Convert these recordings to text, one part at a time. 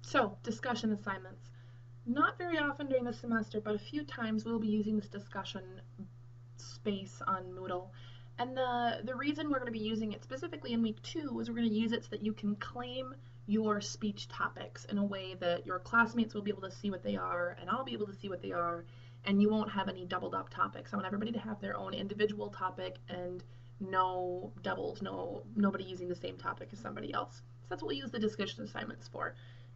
So, discussion assignments. Not very often during the semester, but a few times we'll be using this discussion space on Moodle. And the reason we're going to be using it specifically in week 2 is we're going to use it so that you can claim your speech topics in a way that your classmates will be able to see what they are, and I'll be able to see what they are, and you won't have any doubled up topics. I want everybody to have their own individual topic and no doubles, nobody using the same topic as somebody else. So that's what we use the discussion assignments for.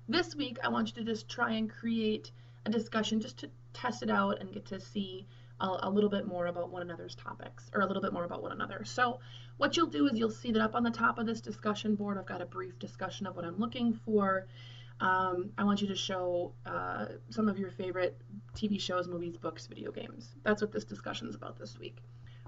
This week, I want you to just try and create a discussion just to test it out and get to see a little bit more about one another's topics, or a little bit more about one another. So what you'll do is you'll see that up on the top of this discussion board, I've got a brief discussion of what I'm looking for. I want you to show some of your favorite TV shows, movies, books, video games. That's what this discussion is about this week.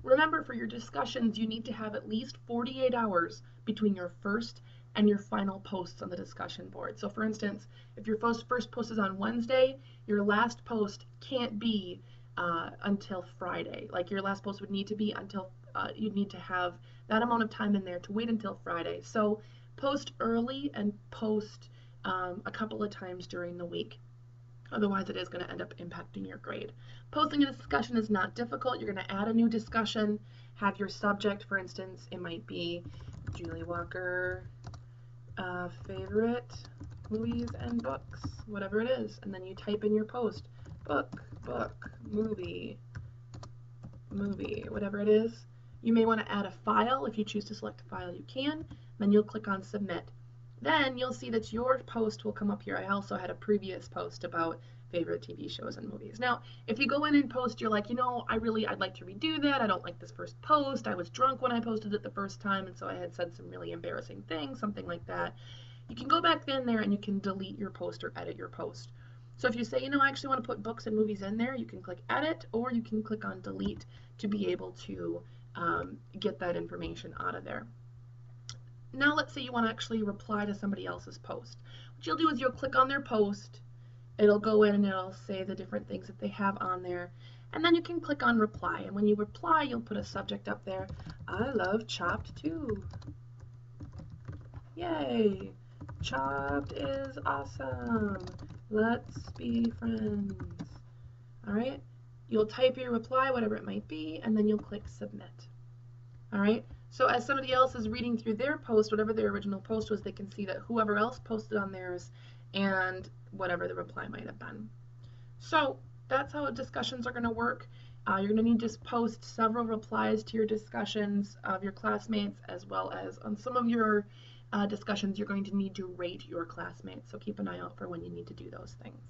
Remember, for your discussions, you need to have at least 48 hours between your first and your final posts on the discussion board. So for instance, if your first post is on Wednesday, your last post can't be until Friday. Like, your last post would need to be until, you'd need to have that amount of time in there to wait until Friday. So post early and post a couple of times during the week. Otherwise, it is going to end up impacting your grade. Posting a discussion is not difficult. You're going to add a new discussion, have your subject, for instance, it might be Julie Walker, favorite movies and books, whatever it is, and then you type in your post, book, movie, whatever it is. You may want to add a file. If you choose to select a file, you can. Then you'll click on submit. Then you'll see that your post will come up here. I also had a previous post about favorite TV shows and movies. Now, if you go in and post, you're like, I'd like to redo that. I don't like this first post. I was drunk when I posted it the first time, and so I had said some really embarrassing things, something like that. You can go back in there and you can delete your post or edit your post. So if you say, I actually want to put books and movies in there, you can click edit, or you can click on delete to be able to get that information out of there. Now let's say you want to actually reply to somebody else's post. What you'll do is you'll click on their post, it'll go in and it'll say the different things that they have on there, and then you can click on reply, and when you reply, you'll put a subject up there. I love Chopped too. Yay! Chopped is awesome. Let's be friends. Alright? You'll type your reply, whatever it might be, and then you'll click submit. Alright? So as somebody else is reading through their post, whatever their original post was, they can see that whoever else posted on theirs and whatever the reply might have been. So that's how discussions are going to work. You're going to need to post several replies to your discussions of your classmates, as well as on some of your discussions, you're going to need to rate your classmates. So keep an eye out for when you need to do those things.